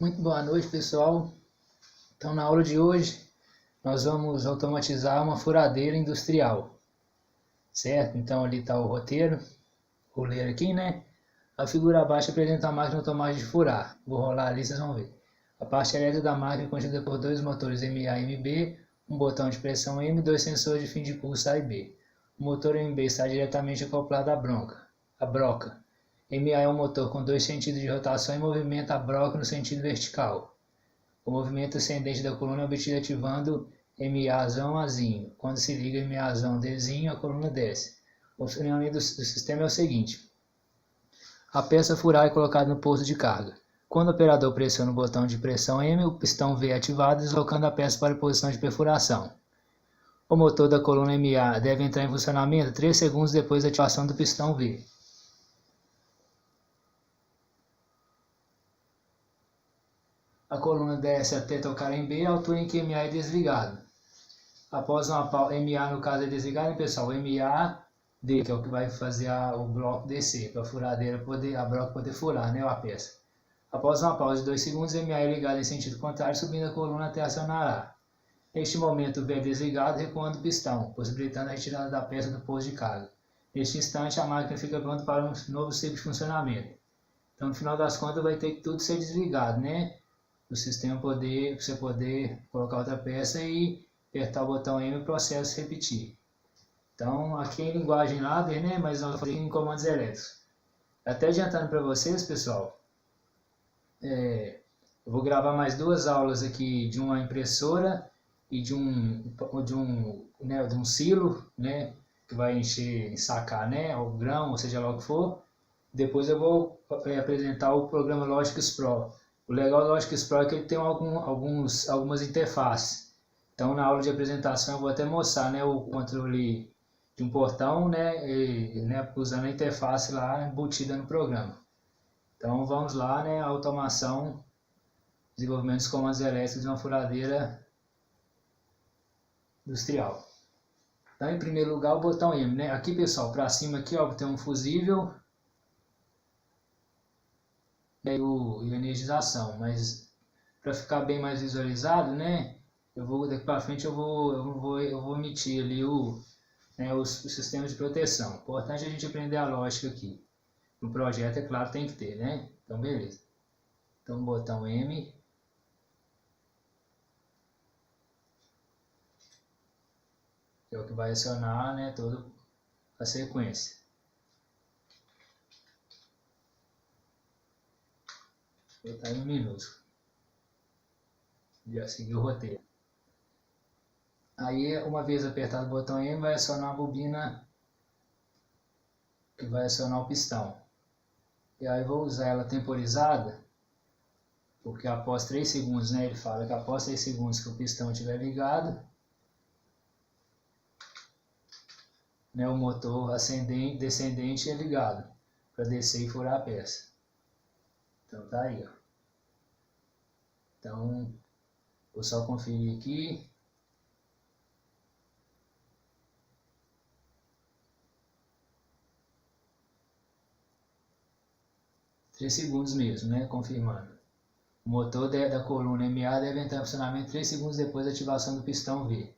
Muito boa noite, pessoal. Então, na aula de hoje, nós vamos automatizar uma furadeira industrial, certo? Então, ali está o roteiro. Vou ler aqui, né? A figura abaixo apresenta a máquina automática de furar. Vou rolar ali, vocês vão ver. A parte elétrica da máquina é constituída por dois motores MA e MB, um botão de pressão M e dois sensores de fim de pulso A e B. O motor MB está diretamente acoplado à broca. MA é um motor com dois sentidos de rotação e movimenta a broca no sentido vertical. O movimento ascendente da coluna é obtido ativando MAzão Azinho. Quando se liga MAzão Dzinho, a coluna desce. O funcionamento do sistema é o seguinte. A peça furar é colocada no posto de carga. Quando o operador pressiona o botão de pressão M, o pistão V é ativado, deslocando a peça para a posição de perfuração. O motor da coluna MA deve entrar em funcionamento 3 segundos depois da ativação do pistão V. A coluna desce até tocar em B, a altura em que MA é desligado. Após uma pausa, MA no caso é desligado, hein, pessoal? O MA D, que é o que vai fazer o bloco descer, para a furadeira poder, a broca poder furar, né, a peça. Após uma pausa de 2 segundos, MA é ligado em sentido contrário, subindo a coluna até acionar A. Neste momento, o V é desligado, recuando o pistão, possibilitando a retirada da peça do posto de carga. Neste instante, a máquina fica pronta para um novo ciclo de funcionamento. Então, no final das contas, vai ter que tudo ser desligado, né? O sistema você poder colocar outra peça e apertar o botão M e o processo repetir. Então, aqui é em linguagem ladder, né? Mas nós vamos fazer em comandos elétricos. Até adiantando para vocês, pessoal, eu vou gravar mais 2 aulas aqui de uma impressora e de um silo, né? Que vai ensacar, né? O grão, ou seja lá o que for. Depois eu vou apresentar o programa Logix Pro. O legal do Logix Pro é que ele tem algumas interfaces. Então, na aula de apresentação, eu vou até mostrar, né, o controle de um portão, né, usando a interface lá embutida no programa. Então, vamos lá, né, a automação, desenvolvimento dos comandos elétricos de uma furadeira industrial. Então, em primeiro lugar, o botão M, né? Aqui, pessoal, para cima aqui, ó, tem um fusível e a energização, mas para ficar bem mais visualizado, né, daqui para frente eu vou omitir ali os sistemas de proteção. Importante a gente aprender a lógica aqui. No projeto, é claro, tem que ter, né? Então, beleza. Então, botão M. Que é o que vai acionar, né, toda a sequência. Vou botar em minúsculo. Já seguiu o roteiro. Aí, uma vez apertado o botão M, vai acionar a bobina que vai acionar o pistão. E aí vou usar ela temporizada, porque após 3 segundos, né, ele fala que após 3 segundos que o pistão estiver ligado, né, o motor descendente é ligado, para descer e furar a peça. Então tá aí, ó. Então, vou só conferir aqui. Três segundos mesmo, né? Confirmando. O motor da coluna MA deve entrar em funcionamento 3 segundos depois da ativação do pistão V.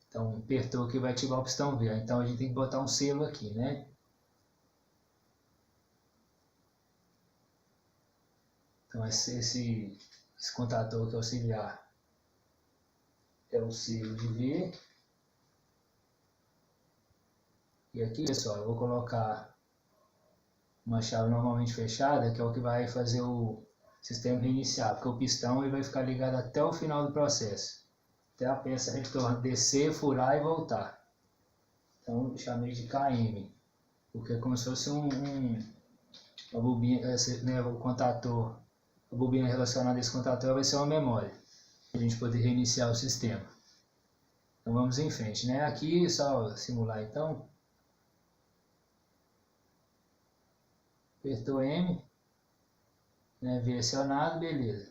Então, apertou aqui, vai ativar o pistão V. Então, a gente tem que botar um selo aqui, né? Então, esse contator que é auxiliar é o selo de V. E aqui, pessoal, eu vou colocar uma chave normalmente fechada, que é o que vai fazer o sistema reiniciar, porque o pistão ele vai ficar ligado até o final do processo, até a peça retornar, descer, furar e voltar. Então eu chamei de KM, porque é como se fosse uma bobina, né, o contator, a bobina relacionada a esse contator vai ser uma memória, para a gente poder reiniciar o sistema. Então vamos em frente, né? Aqui só simular então. Apertou M, né, V acionado, beleza.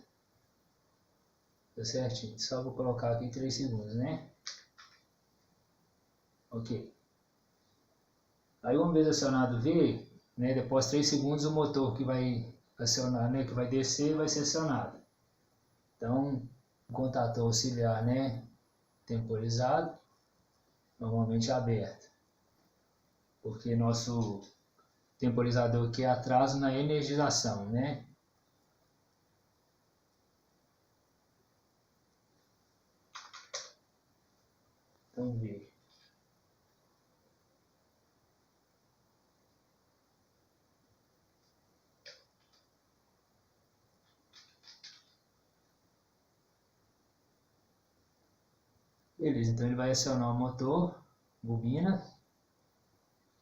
Tá certinho, só vou colocar aqui 3 segundos, né? Ok. Aí uma vez acionado V, né, depois de 3 segundos o motor que vai acionar, né, que vai descer, vai ser acionado. Então, o contator auxiliar, né, temporizado, normalmente aberto, porque nosso temporizador aqui é atraso na energização, né? Então, veja. Beleza, então ele vai acionar o motor, bobina,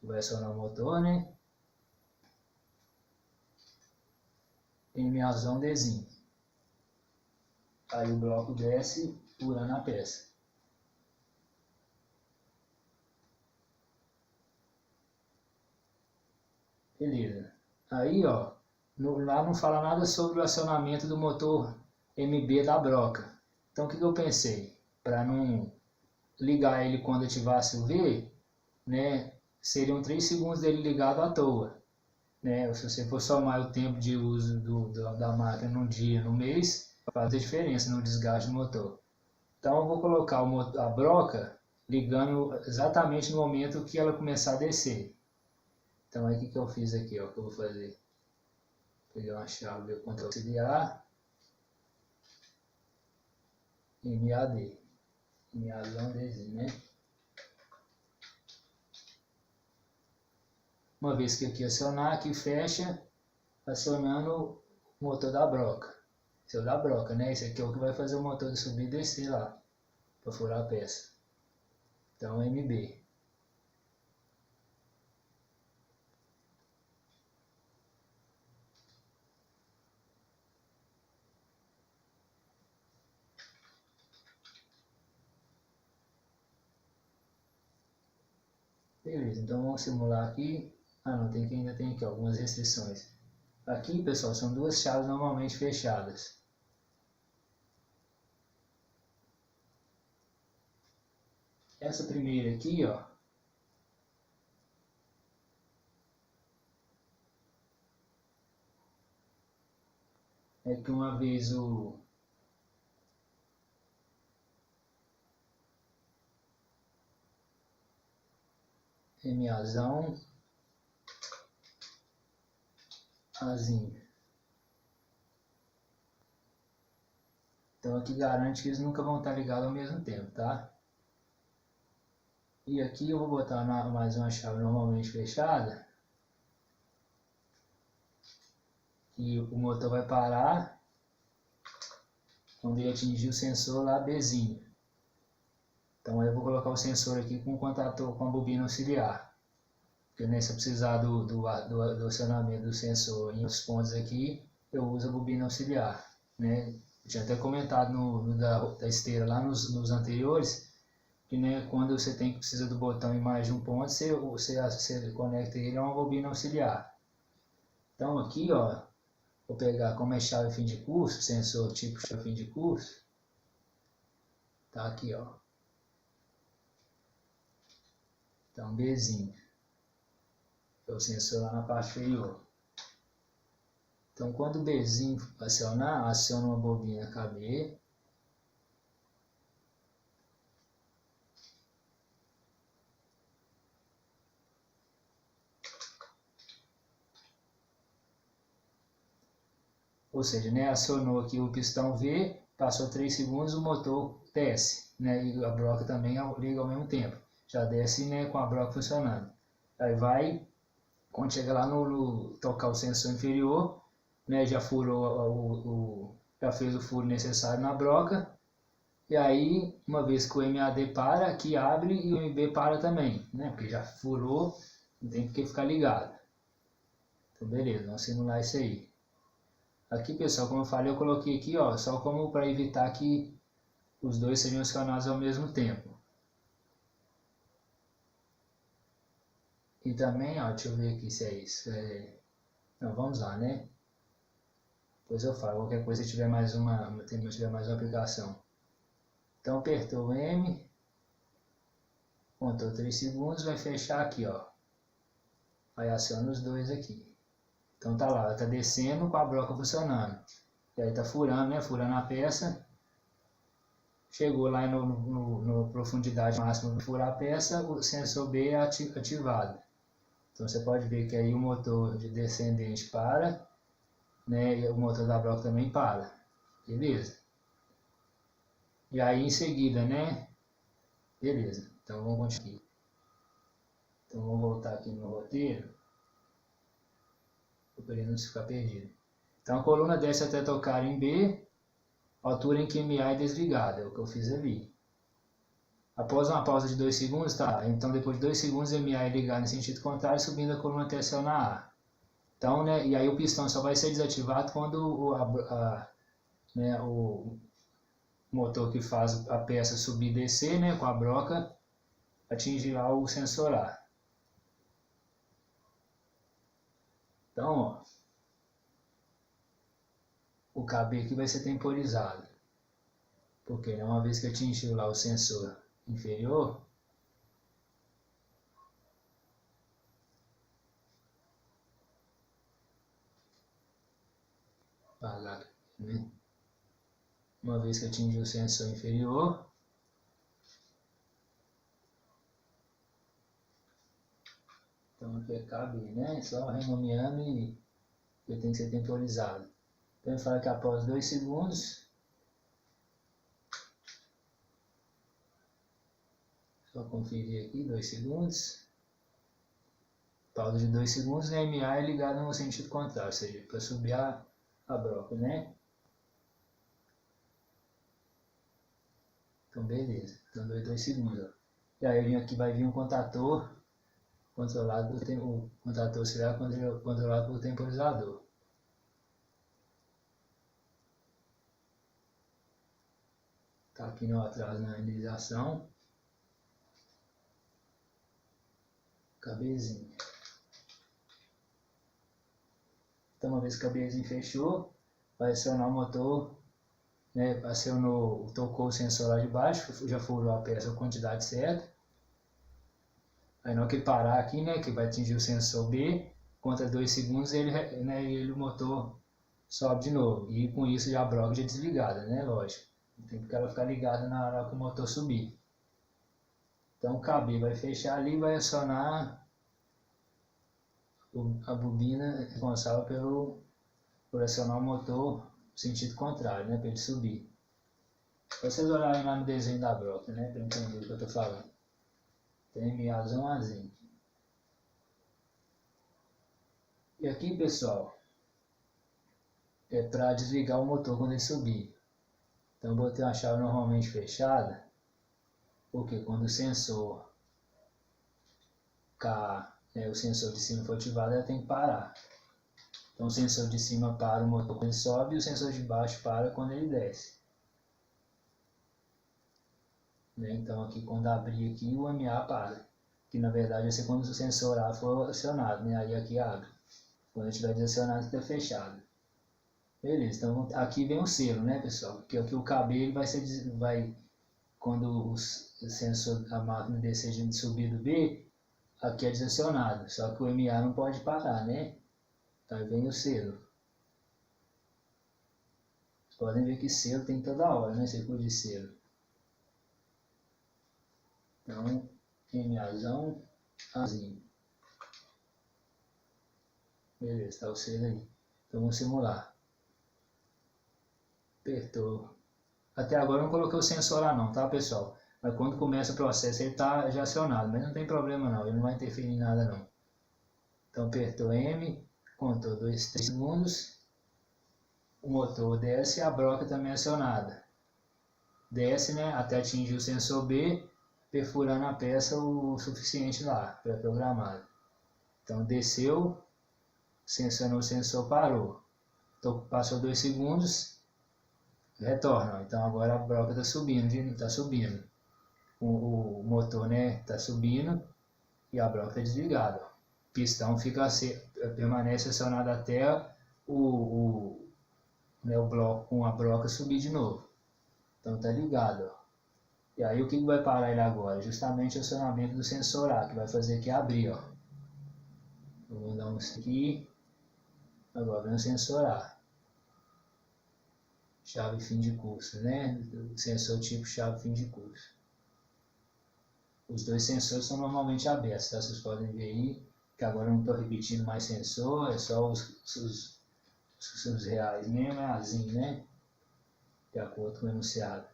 vai acionar o motor, né? MAzão Dzinho. Aí o bloco desce, furando a peça. Beleza. Aí, ó, lá não fala nada sobre o acionamento do motor MB da broca. Então, o que eu pensei? Para não ligar ele quando ativasse o V, né, seriam 3 segundos dele ligado à toa. Né? Se você for somar o tempo de uso da máquina num dia, no mês, faz a diferença no desgaste do motor. Então, eu vou colocar a broca ligando exatamente no momento que ela começar a descer. Então, aí o que eu fiz aqui, ó, que eu vou fazer? Pegar uma chave contra auxiliar, MAD, MAzão Dzinho, né? Uma vez que aqui acionar, aqui fecha, acionando o motor da broca. Esse é o da broca, né? Esse aqui é o que vai fazer o motor de subir e descer lá, para furar a peça. Então, MB. Beleza, então vamos simular aqui. Ah não, ainda tem aqui algumas restrições. Aqui, pessoal, são duas chaves normalmente fechadas. Essa primeira aqui, ó, é que uma vez o MAzão, Azinho. Então aqui garante que eles nunca vão estar ligados ao mesmo tempo, tá? E aqui eu vou botar mais uma chave normalmente fechada. E o motor vai parar quando ele atingir o sensor lá Bzinho. Então aí eu vou colocar o sensor aqui com o contator com a bobina auxiliar. Porque né, se eu precisar do acionamento do sensor em outros pontos aqui, eu uso a bobina auxiliar. Né? Eu tinha até comentado da esteira lá nos anteriores, que né, quando você precisa do botão em mais de um ponto, você conecta ele a uma bobina auxiliar. Então aqui, ó, vou pegar como é chave fim de curso, sensor tipo chave fim de curso, tá aqui, ó. Então Bzinho, é o sensor lá na parte inferior. Então quando o Bzinho acionar, aciona uma bobina KB. Ou seja, né, acionou aqui o pistão V, passou 3 segundos, o motor desce, né, e a broca também liga ao mesmo tempo. Já desce, né, com a broca funcionando. Aí vai, quando chega lá tocar o sensor inferior, né, já furou já fez o furo necessário na broca. E aí, uma vez que o MAD para, aqui abre e o MB para também, né, porque já furou, não tem por que ficar ligado. Então beleza, vamos simular isso aí. Aqui, pessoal, como eu falei, eu coloquei aqui, ó, só como para evitar que os dois sejam acionados ao mesmo tempo. E também, ó, deixa eu ver aqui se é isso. Não, vamos lá, né? Depois eu falo, qualquer coisa se tiver mais tiver mais uma aplicação. Então, apertou o M, contou 3 segundos, vai fechar aqui, ó. Vai acionar os dois aqui. Então tá lá, tá descendo com a broca funcionando. E aí tá furando, né? Furando a peça. Chegou lá no profundidade máxima para furar a peça, o sensor B é ativado. Então você pode ver que aí o motor de descendente para, né? E o motor da broca também para. Beleza? E aí em seguida, né? Beleza. Então vamos continuar. Então vamos voltar aqui no roteiro. Para ele não ficar perdido. Então a coluna desce até tocar em B, altura em que MA é desligada, é o que eu fiz ali. Após uma pausa de 2 segundos, tá? Então depois de 2 segundos MA é ligado em sentido contrário, subindo a coluna até acionar A. Então, né, e aí o pistão só vai ser desativado quando o motor que faz a peça subir e descer, né, com a broca, atingir lá o sensor A. Então, ó, o KB aqui vai ser temporizado, porque uma vez que atingiu lá o sensor inferior, né? Uma vez que atingiu o sensor inferior, então aqui é KB, né? Só renomeando e ele tem que ser temporizado. Então ele fala que após 2 segundos, só conferir aqui, 2 segundos, pausa de 2 segundos, né? MA é ligado no sentido contrário, ou seja, para subir a broca, né? Então beleza, então 2 segundos, ó. E aí aqui vai vir um contator controlado, o contator será controlado pelo temporizador. Tá aqui no atraso na renderização. Cabezinho. Então uma vez que o cabezinho fechou, vai acionar o motor, né? Tocou o sensor lá de baixo, já furou a peça a quantidade certa. Aí na hora que ele parar aqui, né, que vai atingir o sensor B, conta 2 segundos, o motor sobe de novo. E com isso já a broca já é desligada, né, lógico. Tem que ela ficar ligada na hora que o motor subir. Então o KB vai fechar ali e vai acionar a bobina responsável por acionar o motor no sentido contrário, né, para ele subir. Vocês olharem lá no desenho da broca, né, para entender o que eu estou falando. Tem MAzão, Azinho. E aqui, pessoal, é para desligar o motor quando ele subir. Então eu botei uma chave normalmente fechada, porque quando o sensor K, o sensor de cima for ativado, ela tem que parar. Então o sensor de cima para o motor quando ele sobe e o sensor de baixo para quando ele desce. Então aqui quando abrir aqui o MA para, que na verdade vai ser quando o sensor A for acionado, né? Aí aqui abre. Quando estiver desacionado está fechado. Beleza, então aqui vem o selo, né, pessoal? Porque aqui o KB vai quando o sensor, a máquina descer de subir do B, aqui é desacionado, só que o MA não pode parar, né? Então aí vem o selo. Vocês podem ver que selo tem toda hora, né? Circuito de selo. Então, MAzão, Azinho. Beleza, tá o selo aí. Então vamos simular. Apertou. Até agora eu não coloquei o sensor lá não, tá, pessoal? Mas quando começa o processo ele está já acionado, mas não tem problema não, ele não vai interferir em nada não. Então apertou M, contou 2, 3 segundos, o motor desce e a broca também é acionada. Desce, né, até atingir o sensor B, perfurando a peça o suficiente lá, pré-programado. Então desceu, sensionou o sensor, parou. Então, passou 2 segundos, retorna. Então agora a broca está subindo, O motor, né, está subindo e a broca está desligada. O pistão permanece acionado até o bloco com a broca subir de novo. Então está ligado. Ó. E aí o que vai parar ele agora? Justamente o acionamento do sensor A, que vai fazer aqui abrir. Ó. Vou dar um aqui. Agora vem o sensor A. Chave fim de curso, né? Sensor tipo chave fim de curso. Os dois sensores são normalmente abertos, tá? Vocês podem ver aí que agora eu não estou repetindo mais sensor, é só os reais mesmo, é assim, né? De acordo com o enunciado.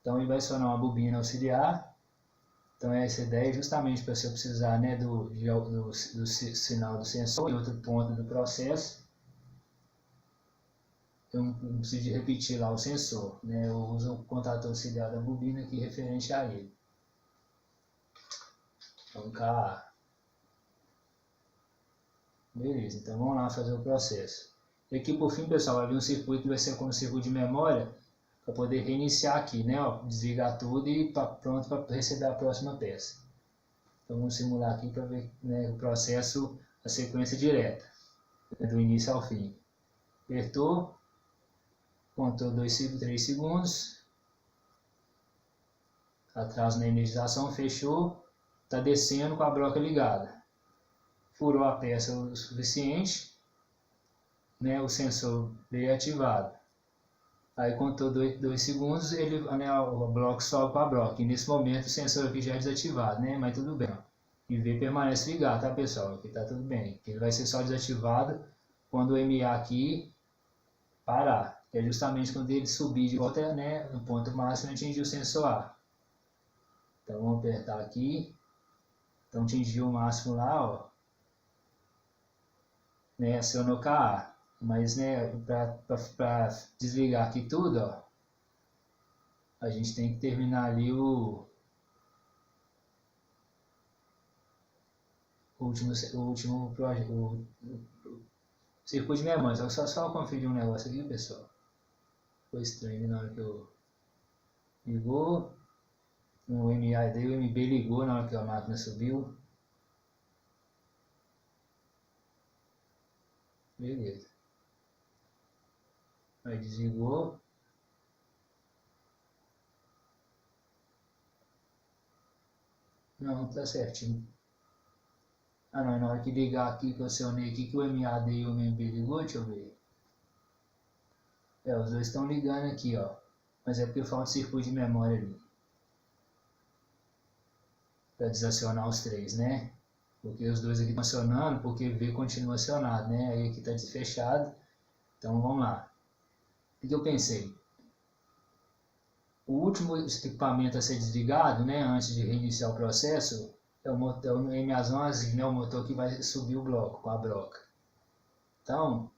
Então ele vai acionar uma bobina auxiliar. Então essa ideia é justamente para você precisar, né, do sinal do sensor em outro ponto do processo. Eu não preciso de repetir lá o sensor, né? Eu uso o contator auxiliar da bobina aqui referente a ele. Então cá. Beleza, então vamos lá fazer o processo. E aqui por fim, pessoal, vai vir um circuito que vai ser como circuito de memória para poder reiniciar aqui, né? Ó, desligar tudo e pronto para receber a próxima peça. Então vamos simular aqui para ver, né, o processo, a sequência direta, do início ao fim. Apertou, contou 3 segundos, atraso na energização, fechou, está descendo com a broca ligada. Furou a peça o suficiente, né, o sensor veio ativado. Aí contou 2 segundos, né, o bloco sobe com a broca. E nesse momento o sensor aqui já é desativado, né, mas tudo bem. Ó. E V permanece ligado, tá pessoal? Aqui tá tudo bem. Ele vai ser só desativado quando o MA aqui parar. É justamente quando ele subir de volta, né, no ponto máximo e atingir o sensor A. Então vamos apertar aqui. Então atingiu o máximo lá, ó. Né, acionou KA. Mas, né, para desligar aqui tudo, ó, a gente tem que terminar ali o último projeto, o circuito de memória. Só conferir um negócio aqui, pessoal. Foi estranho na hora que eu ligou. O MA dele, o MB ligou na hora que a máquina subiu. Beleza. Aí desligou. Não, tá certinho. Ah não, na hora que ligar aqui, que eu acionei aqui, que o MAD e o MB ligou, deixa eu ver. É, os dois estão ligando aqui, ó. Mas é porque falta circuito de memória ali. Para desacionar os três, né? Porque os dois aqui estão acionando, porque V continua acionado, né? Aí aqui está desfechado. Então vamos lá. O que eu pensei? O último equipamento a ser desligado, né, antes de reiniciar o processo, é o MA-Azinho, né, o motor que vai subir o bloco com a broca. Então,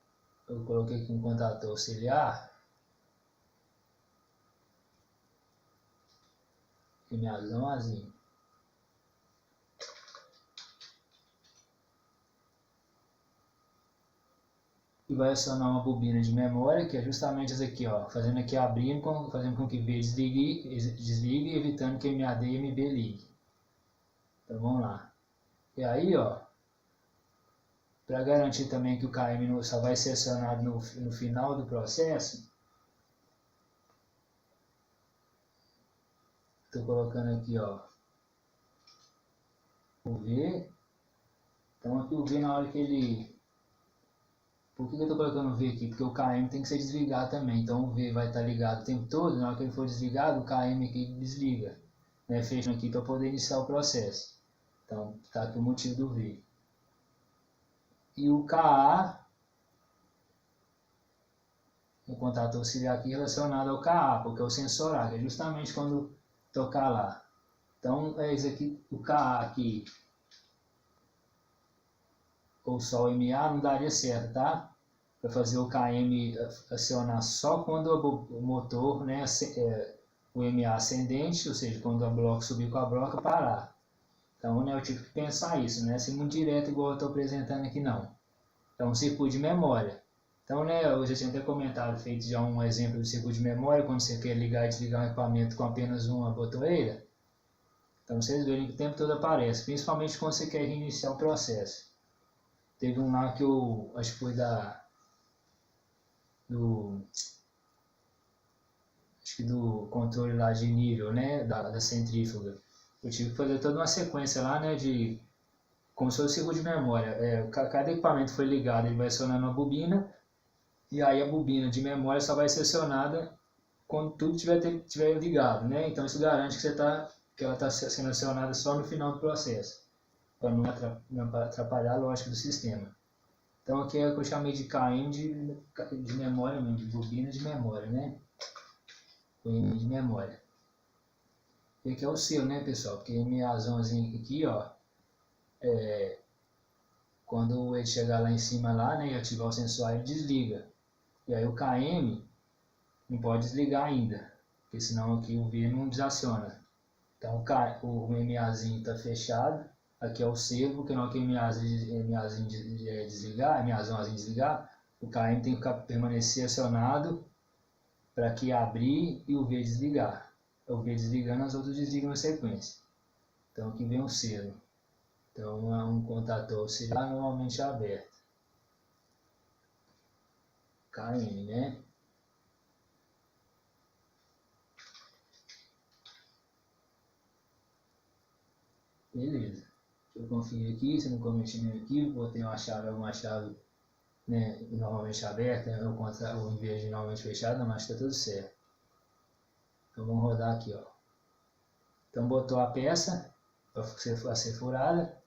eu coloquei aqui um contator auxiliar, MA-Azinho. E vai acionar uma bobina de memória, que é justamente essa aqui, ó, fazendo aqui abrindo, fazendo com que V desligue, evitando que MAD e MB ligue. Então vamos lá. E aí, ó, para garantir também que o KM só vai ser acionado no final do processo, estou colocando aqui, ó, o V. Então aqui o V na hora que ele... Por que eu estou colocando o V aqui? Porque o KM tem que ser desligado também. Então o V vai estar ligado o tempo todo. Na hora que ele for desligado, o KM aqui desliga. Né? Fecha aqui para poder iniciar o processo. Então está aqui o motivo do V. E o KA, o contato auxiliar aqui relacionado ao KA, porque é o sensor A, que é justamente quando tocar lá. Então é isso aqui, o KA aqui, ou só o MA não daria certo, tá? Para fazer o KM acionar só quando o motor, né, o MA ascendente, ou seja, quando o bloco subir com a broca, parar. Então, né, eu tive que pensar isso, não é assim muito direto igual eu estou apresentando aqui não. É um circuito de memória. Então, né, eu já tinha até comentado, feito já um exemplo do circuito de memória, quando você quer ligar e desligar um equipamento com apenas uma botoeira. Então, vocês verem que o tempo todo aparece, principalmente quando você quer reiniciar o processo. Teve um lá que eu acho que foi do controle lá de nível, né, da centrífuga. Eu tive que fazer toda uma sequência lá, né, de como se fosse circuito de memória. Cada equipamento foi ligado, ele vai acionando uma bobina, e aí a bobina de memória só vai ser acionada quando tudo tiver ligado, né? Então isso garante que ela está sendo acionada só no final do processo, para não atrapalhar a lógica do sistema. Então aqui é o que eu chamei de KM de memória mesmo, de bobina de memória, né? O M de memória. E aqui é o selo, né, pessoal? Porque MAzãozinho aqui, ó, quando ele chegar lá em cima lá, né, e ativar o sensor, ele desliga. E aí o KM não pode desligar ainda, porque senão aqui o V não desaciona. Então o MAzinho está fechado, aqui é o selo, porque na hora que o MAzinho desligar, o KM tem que permanecer acionado para que abrir e o V desligar. O V desligando, as outras desligam na sequência. Então aqui vem o selo. Então é um contator auxiliar normalmente aberto. KM, né? Beleza. Deixa eu conferir aqui, se não cometi nenhum equívoco, botei alguma chave, né, normalmente aberta, ou em vez de normalmente fechada, mas está tudo certo. Então vamos rodar aqui, ó. Então botou a peça para ser furada.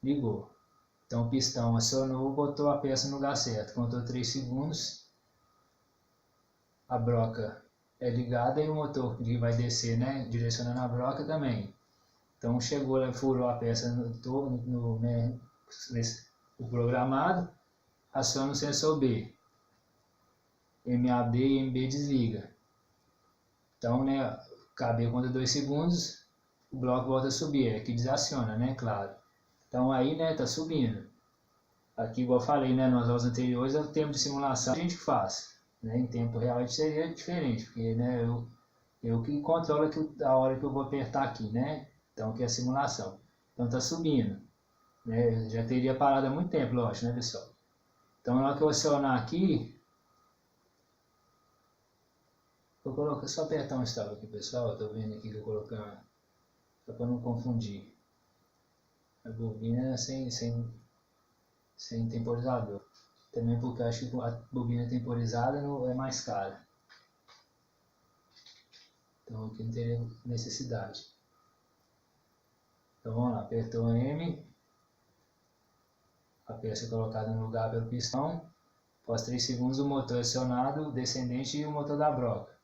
Ligou. Então o pistão acionou, botou a peça no lugar certo. Contou 3 segundos. A broca é ligada e o motor que vai descer, né, direcionando a broca também. Então chegou, furou a peça o programado, aciona o sensor B. MAB e MB desliga. Então, né, cabeu conta 2 segundos, o bloco volta a subir, aqui desaciona, né, claro. Então aí, né, tá subindo. Aqui, igual eu falei, né, nas aulas anteriores, é o tempo de simulação que a gente faz. Né, em tempo real seria diferente, porque, né, eu que controlo a hora que eu vou apertar aqui, né. Então aqui é a simulação. Então tá subindo. Né, já teria parado há muito tempo, lógico, né, pessoal. Então na hora que eu acionar aqui, vou colocar, só apertar um stop aqui, pessoal. Estou vendo aqui que eu colocando, só para não confundir. A bobina sem temporizador. Também porque eu acho que a bobina temporizada é mais cara. Então aqui não teria necessidade. Então vamos lá, apertou o M. A peça é colocada no lugar pelo pistão. Após 3 segundos o motor é acionado, o descendente e o motor da broca.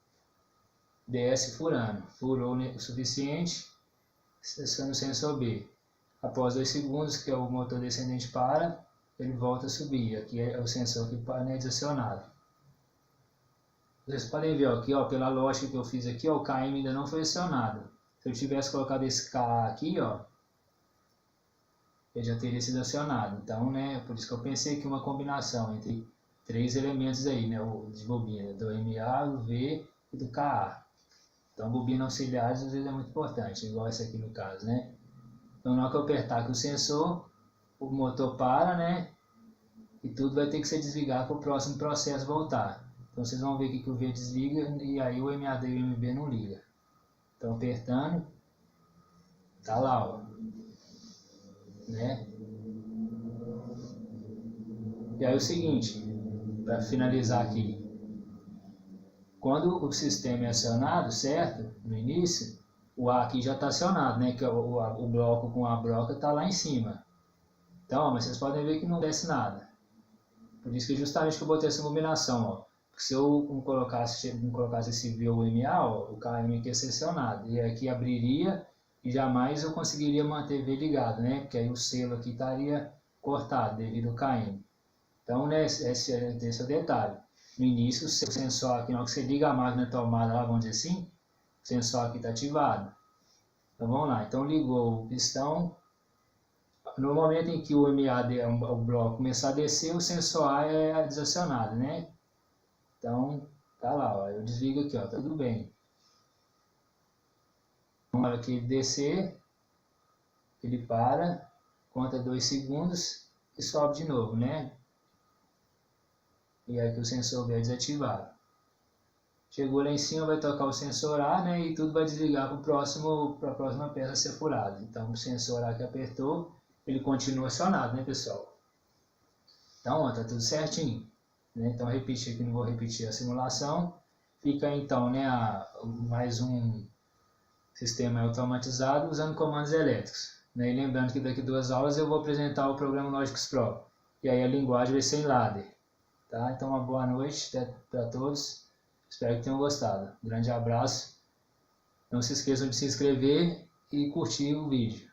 DS furando, furou o suficiente, aciona o sensor B. Após 2 segundos, que é o motor descendente para, ele volta a subir. Aqui é o sensor que para, né, desacionado. Vocês podem ver ó, aqui, ó, pela lógica que eu fiz aqui, ó, o KM ainda não foi acionado. Se eu tivesse colocado esse K aqui, ó, ele já teria sido acionado. Então, né, por isso que eu pensei que uma combinação entre 3 elementos aí, né, de bobina, do MA, do V e do KA. Então, bobina auxiliares às vezes é muito importante, igual essa aqui no caso, né. Então, na hora que eu apertar aqui o sensor, o motor para, né, e tudo vai ter que ser desligado para o próximo processo voltar. Então, vocês vão ver aqui que o V desliga e aí o MAD e o MB não liga. Então, apertando, tá lá, ó, né. E aí o seguinte, para finalizar aqui, quando o sistema é acionado, certo? No início, o A aqui já está acionado, né? Que o bloco com a broca está lá em cima. Então, mas vocês podem ver que não desce nada. Por isso que justamente que eu botei essa combinação, ó. Porque se eu não colocasse esse V ou MA, ó, o KM aqui ia ser acionado. E aqui abriria e jamais eu conseguiria manter V ligado, né? Porque aí o selo aqui estaria cortado devido ao KM. Então, né, esse é o detalhe. No início, o sensor aqui, na hora que você liga a máquina tomada lá, vamos dizer assim, o sensor aqui está ativado. Então vamos lá, então ligou o pistão. No momento em que o MAD, o bloco começar a descer, o sensor A é desacionado, né? Então, tá lá, ó, eu desligo aqui, ó, tudo bem. Na hora que ele descer, ele para, conta 2 segundos e sobe de novo, né? E aqui o sensor B é desativado. Chegou lá em cima, vai tocar o sensor A, né, e tudo vai desligar para a próxima peça ser furada. Então o sensor A que apertou, ele continua acionado, né, pessoal? Então, ó, tá tudo certinho. Né? Então repite aqui, não vou repetir a simulação. Fica então, né, mais um sistema automatizado usando comandos elétricos. Né? E lembrando que daqui 2 aulas eu vou apresentar o programa Logix Pro. E aí a linguagem vai ser em ladder. Tá? Então uma boa noite para todos. Espero que tenham gostado. Um grande abraço. Não se esqueçam de se inscrever e curtir o vídeo.